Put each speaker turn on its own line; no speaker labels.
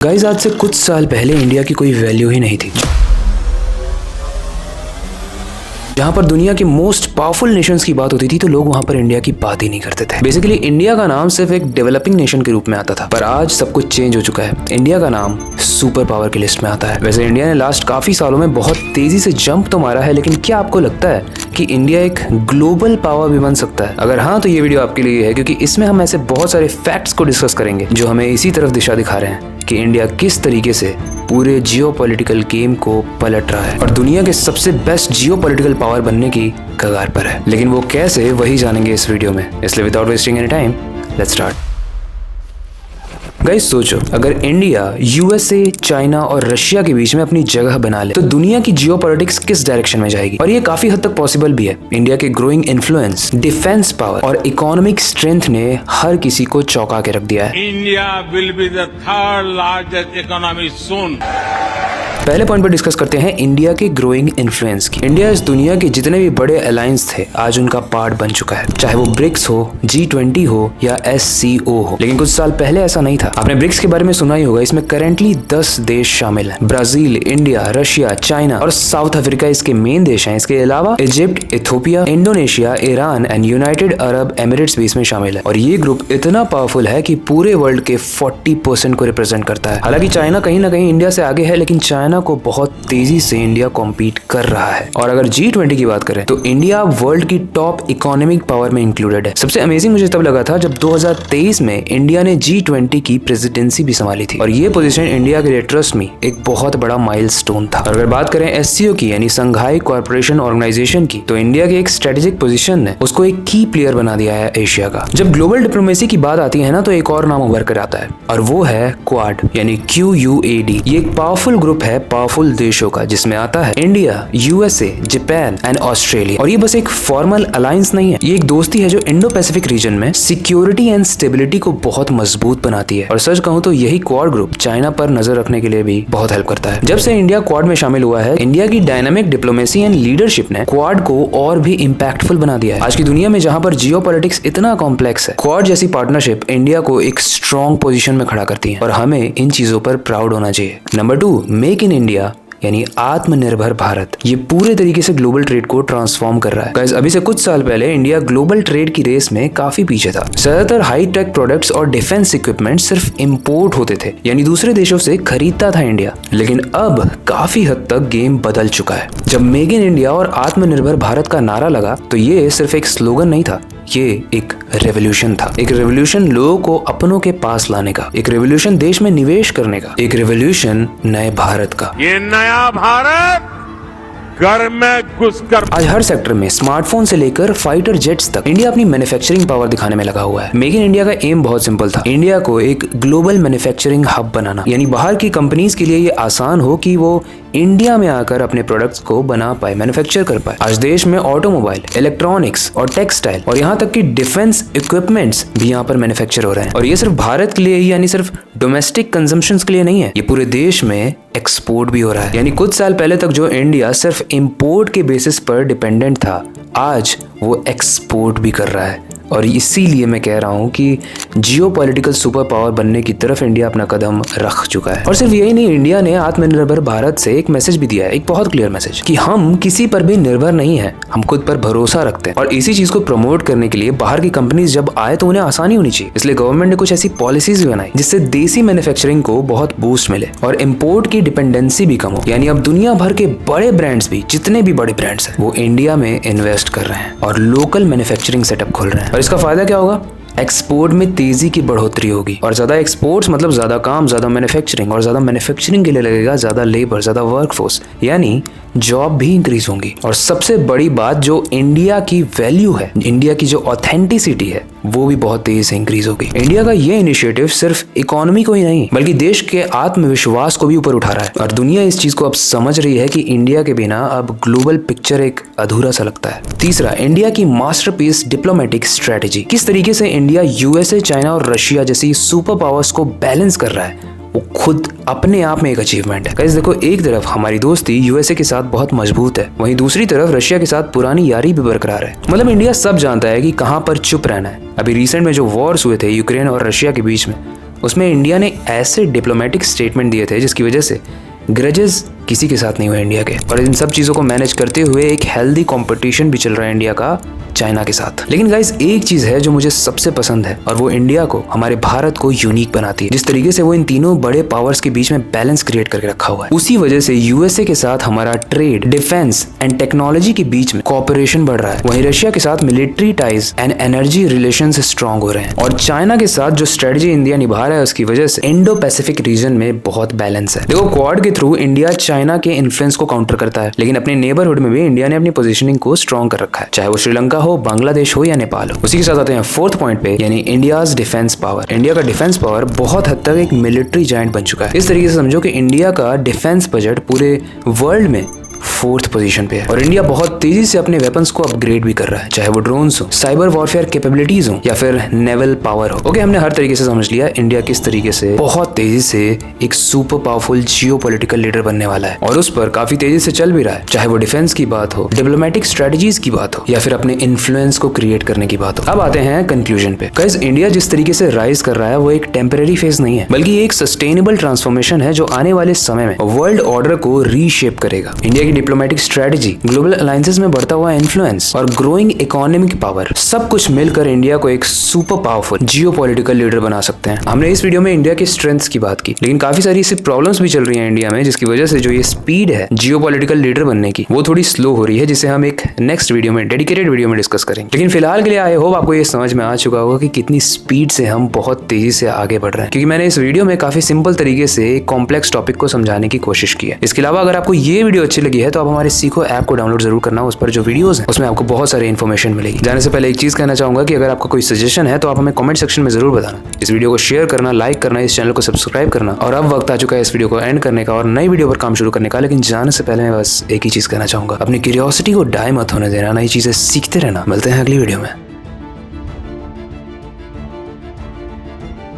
Guys, आज से कुछ साल पहले इंडिया की कोई वैल्यू ही नहीं थी। जहां पर दुनिया के मोस्ट पावरफुल नेशंस की बात होती थी तो लोग वहां पर इंडिया की बात ही नहीं करते थे। बेसिकली इंडिया का नाम सिर्फ एक डेवलपिंग नेशन के रूप में आता था, पर आज सब कुछ चेंज हो चुका है। इंडिया का नाम सुपर पावर की लिस्ट में आता है। वैसे इंडिया ने लास्ट काफी सालों में बहुत तेजी से जंप तो मारा है, लेकिन क्या आपको लगता है कि इंडिया एक ग्लोबल पावर भी बन सकता है? अगर हाँ, तो ये वीडियो आपके लिए है, क्योंकि इसमें हम ऐसे बहुत सारे फैक्ट्स को डिस्कस करेंगे जो हमें इसी तरफ दिशा दिखा रहे हैं कि इंडिया किस तरीके से पूरे जियोपॉलिटिकल गेम को पलट रहा है और दुनिया के सबसे बेस्ट जियोपॉलिटिकल पावर बनने की कगार पर है। लेकिन वो कैसे, वही जानेंगे इस वीडियो में। इसलिए without wasting any time, let's start. Guys, सोचो, अगर इंडिया यूएसए, चाइना और रशिया के बीच में अपनी जगह बना ले तो दुनिया की जियोपॉलिटिक्स किस डायरेक्शन में जाएगी? और ये काफी हद तक पॉसिबल भी है। इंडिया के ग्रोइंग इन्फ्लुएंस, डिफेंस पावर और इकोनॉमिक स्ट्रेंथ ने हर किसी को चौंका के रख दिया है।
India will be the third largest economy soon.
पहले पॉइंट पर डिस्कस करते हैं इंडिया के ग्रोइंग इन्फ्लुएंस की। इंडिया इस दुनिया के जितने भी बड़े अलायंस थे आज उनका पार्ट बन चुका है, चाहे वो ब्रिक्स हो, G20 हो या SCO हो। लेकिन कुछ साल पहले ऐसा नहीं था। आपने ब्रिक्स के बारे में सुना ही होगा। इसमें करेंटली 10 देश शामिल हैं। ब्राजील, इंडिया, रशिया, चाइना और साउथ अफ्रीका इसके मेन देश हैं। इसके अलावा Egypt, Ethiopia, Indonesia, Iran and United Arab Emirates भी इसमें शामिल है। और ये ग्रुप इतना पावरफुल है कि पूरे वर्ल्ड के 40% को रिप्रेजेंट करता है। हालांकि चाइना कहीं ना कहीं इंडिया से आगे है, लेकिन चाइना को बहुत तेजी से इंडिया कॉम्पीट कर रहा है। और अगर G20 की बात करें तो इंडिया वर्ल्ड की टॉप इकोनॉमिक पावर में इंक्लूडेड है। सबसे अमेजिंग मुझे तब लगा था जब 2023 में इंडिया ने G20 की प्रेसिडेंसी भी संभाली थी। और ये पोजीशन इंडिया के लिए, ट्रस्ट मी, एक बहुत बड़ा माइलस्टोन था। और अगर बात करें SCO की, यानी संघाई कॉर्पोरेशन ऑर्गेनाइजेशन की, तो इंडिया के एक स्ट्रेटेजिक पोजीशन ने उसको एक की प्लेयर बना दिया है एशिया का। जब ग्लोबल डिप्लोमेसी की बात आती है ना, तो एक और नाम उभर कर आता है और वो है क्वाड, यानी QUAD। ये एक पावरफुल ग्रुप है, पावरफुल देशों का, जिसमें आता है India, USA, Japan and Australia. और ये बस एक फॉर्मल अलायंस नहीं है, ये एक दोस्ती है जो इंडो पैसिफिक रीजन में सिक्योरिटी एंड स्टेबिलिटी को बहुत मजबूत बनाती है। और सच कहूं तो यही क्वाड ग्रुप चाइना पर नजर रखने के लिए भी बहुत हेल्प करता है। जब से इंडिया क्वाड में शामिल हुआ है, इंडिया की डायनामिक डिप्लोमेसी एंड लीडरशिप ने क्वाड को और भी इम्पैक्टफुल बना दिया है। आज की दुनिया में जहां पर जियोपॉलिटिक्स इतना कॉम्प्लेक्स है, क्वाड जैसी पार्टनरशिप इंडिया को एक स्ट्रॉन्ग पोजीशन में खड़ा करती है और हमें इन चीजों पर प्राउड होना चाहिए। नंबर 2, मेक इन इंडिया, यानी आत्मनिर्भर भारत। ये पूरे तरीके से ग्लोबल ट्रेड को ट्रांसफॉर्म कर रहा है। गाइस, अभी से कुछ साल पहले इंडिया ग्लोबल ट्रेड की रेस में काफी पीछे था। ज्यादातर हाई टेक प्रोडक्ट्स और डिफेंस इक्विपमेंट सिर्फ इंपोर्ट होते थे, यानी दूसरे देशों से खरीदता था इंडिया। लेकिन अब काफी हद तक गेम बदल चुका है। जब मेक इन इंडिया और आत्मनिर्भर भारत का नारा लगा तो ये सिर्फ एक स्लोगन नहीं था, ये एक रेवोल्यूशन था। एक रेवोल्यूशन लोगों को अपनों के पास लाने का, एक रेवोल्यूशन देश में निवेश करने का, एक रेवोल्यूशन नए भारत का।
ये नया भारत घर में घुसकर
आज हर सेक्टर में, स्मार्टफोन से लेकर फाइटर जेट्स तक, इंडिया अपनी मैन्युफैक्चरिंग पावर दिखाने में लगा हुआ है। मेक इन इंडिया का एम बहुत सिंपल था, इंडिया को एक ग्लोबल मैन्युफैक्चरिंग हब बनाना, यानी बाहर की कंपनीज के लिए ये आसान हो कि वो इंडिया में आकर अपने प्रोडक्ट्स को बना पाए, मैन्युफैक्चर कर पाए। आज देश में ऑटोमोबाइल, इलेक्ट्रॉनिक्स और टेक्सटाइल और यहाँ तक कि डिफेंस इक्विपमेंट्स भी यहाँ पर मैन्युफैक्चर हो रहे हैं। और ये सिर्फ भारत के लिए ही, यानी सिर्फ डोमेस्टिक कंजम्पशन के लिए नहीं है, ये पूरे देश में एक्सपोर्ट भी हो रहा है। यानी कुछ साल पहले तक जो इंडिया सिर्फ इंपोर्ट के बेसिस पर डिपेंडेंट था, आज वो एक्सपोर्ट भी कर रहा है। और इसीलिए मैं कह रहा हूँ कि जियोपॉलिटिकल सुपर पावर बनने की तरफ इंडिया अपना कदम रख चुका है। और सिर्फ यही नहीं, इंडिया ने आत्मनिर्भर भारत से एक मैसेज भी दिया है, एक बहुत क्लियर मैसेज, कि हम किसी पर भी निर्भर नहीं है, हम खुद पर भरोसा रखते हैं। और इसी चीज को प्रमोट करने के लिए बाहर की कंपनीज जब आए तो उन्हें आसानी होनी चाहिए। इसलिए गवर्नमेंट ने कुछ ऐसी पॉलिसीज भी बनाई जिससे देसी मैन्युफैक्चरिंग को बहुत बूस्ट मिले और इम्पोर्ट की डिपेंडेंसी भी कम हो। यानी अब दुनिया भर के बड़े ब्रांड्स भी, जितने भी बड़े ब्रांड्स हैं, वो इंडिया में इन्वेस्ट कर रहे हैं और लोकल मैन्युफैक्चरिंग सेटअप खोल रहे हैं। और इसका फायदा क्या होगा? एक्सपोर्ट में तेजी की बढ़ोतरी होगी। और ज्यादा एक्सपोर्ट्स मतलब ज्यादा काम, ज्यादा मैन्युफैक्चरिंग, और ज्यादा मैन्युफैक्चरिंग के लिए लगेगा ज्यादा लेबर, ज्यादा वर्कफोर्स, यानी जॉब भी इंक्रीज होंगी। और सबसे बड़ी बात, जो इंडिया की वैल्यू है, इंडिया की जो ऑथेंटिसिटी है, वो भी बहुत तेजी से इंक्रीज होगी। इंडिया का ये इनिशिएटिव सिर्फ इकोनॉमी को ही नहीं बल्कि देश के आत्मविश्वास को भी ऊपर उठा रहा है। और दुनिया इस चीज को अब समझ रही है कि इंडिया के बिना अब ग्लोबल पिक्चर एक अधूरा सा लगता है। तीसरा, इंडिया की मास्टरपीस डिप्लोमेटिक स्ट्रेटेजी। किस तरीके से इंडिया यूएसए, चाइना और रशिया जैसी सुपर पावर्स को बैलेंस कर रहा है, वो खुद अपने आप में एक अचीवमेंट है। गाइस देखो, एक तरफ हमारी दोस्ती यूएसए के साथ बहुत मजबूत है, वहीं दूसरी तरफ रशिया के साथ पुरानी यारी भी बरकरार है। मतलब इंडिया सब जानता है कि कहां पर चुप रहना है। अभी रिसेंट में जो वॉर्स हुए थे यूक्रेन और रशिया के बीच में, उसमें इंडिया ने ऐसे डिप्लोमेटिक स्टेटमेंट दिए थे जिसकी वजह से ग्रजेस किसी के साथ नहीं हुए इंडिया के। और इन सब चीजों को मैनेज करते हुए एक हेल्दी कंपटीशन भी चल रहा है इंडिया का चाइना के साथ। लेकिन गाइस एक चीज है जो मुझे सबसे पसंद है और वो इंडिया को, हमारे भारत को यूनिक बनाती है। जिस तरीके से वो इन तीनों बड़े पावर्स के बीच में बैलेंस क्रिएट करके रखा हुआ है। उसी वजह से यूएसए के साथ हमारा ट्रेड, डिफेंस एंड टेक्नोलॉजी के बीच में कोऑपरेशन बढ़ रहा है। वहीं रशिया के साथ military ties and energy relations strong हो रहे हैं। और चाइना के साथ जो स्ट्रेटजी इंडिया निभा रहा है उसकी वजह से इंडो पैसिफिक रीजन में बहुत बैलेंस है। देखो क्वाड के थ्रू इंडिया चाइना के इन्फ्लुएंस को काउंटर करता है, लेकिन अपने नेबरहुड में भी इंडिया ने अपनी पोजीशनिंग को स्ट्रांग कर रखा है, चाहे वो श्रीलंका हो, बांग्लादेश हो या नेपाल हो। उसी के साथ आते हैं फोर्थ पॉइंट पे, यानी इंडियाज डिफेंस पावर। इंडिया का डिफेंस पावर बहुत हद तक एक मिलिट्री जायंट बन चुका है। इस तरीके से समझो कि इंडिया का डिफेंस बजट पूरे वर्ल्ड में फोर्थ पोजीशन पे है। और इंडिया बहुत तेजी से अपने वेपन्स को अपग्रेड भी कर रहा है, चाहे वो ड्रोन्स हो, साइबर वॉरफेयर कैपेबिलिटीज हो या फिर नेवल पावर हो। ओके, हमने हर तरीके से समझ लिया इंडिया किस तरीके से बहुत तेजी से एक सुपर पावरफुल जियोपॉलिटिकल लीडर बनने वाला है और उस पर काफी तेजी से चल भी रहा है, चाहे वो डिफेंस की बात हो, डिप्लोमेटिक स्ट्रेटजीज की बात हो या फिर अपने इन्फ्लुएंस को क्रिएट करने की बात हो। अब आते हैं कंक्लूजन पे। गाइस इंडिया जिस तरीके से राइज कर रहा है वो एक टेम्पररी फेज नहीं है, बल्कि एक सस्टेनेबल ट्रांसफॉर्मेशन है जो आने वाले समय में वर्ल्ड ऑर्डर को रीशेप करेगा। इंडिया की डिप्लोमेटिक स्ट्रेटजी, ग्लोबल अलायंसेस में बढ़ता हुआ इन्फ्लुएंस और ग्रोइंग इकोनॉमिक पावर, सब कुछ मिलकर इंडिया को एक सुपर पावरफुल जियोपॉलिटिकल लीडर बना सकते हैं। हमने इस वीडियो में इंडिया की स्ट्रेंथ्स की बात की, लेकिन काफी सारी ऐसी प्रॉब्लम्स भी चल रही हैं इंडिया में जिसकी वजह से जो ये स्पीड है जियोपॉलिटिकल लीडर बनने की वो थोड़ी स्लो हो रही है, जिसे हम एक नेक्स्ट वीडियो में, डेडिकेटेड वीडियो में डिस्कस करेंगे। लेकिन फिलहाल के लिए आई होप आपको ये समझ में आ चुका होगा कि कितनी स्पीड से हम बहुत तेजी से आगे बढ़ रहे हैं, क्योंकि मैंने इस वीडियो में काफी सिंपल तरीके से एक कॉम्प्लेक्स टॉपिक को समझाने की कोशिश की है। इसके अलावा अगर आपको ये वीडियो अच्छी लगी है तो आप हमारे सीखो ऐप को डाउनलोड जरूर करना। उस पर जो वीडियोस हैं उसमें आपको बहुत सारी इन्फॉर्मेशन मिलेगी। जाने से पहले एक चीज कहना चाहूंगा कि अगर आपका कोई सजेशन है तो आप हमें कमेंट सेक्शन में जरूर बताना। इस वीडियो को शेयर करना, लाइक करना, इस चैनल को सब्सक्राइब करना। और अब वक्त आ चुका है इस वीडियो को एंड करने का और नई वीडियो पर काम शुरू करने का। लेकिन जाने से पहले मैं बस एक ही चीज कहना चाहूंगा, अपनी क्यूरियोसिटी को डाई मत होने देना, नई चीजें सीखते रहना। मिलते हैं अगली वीडियो में।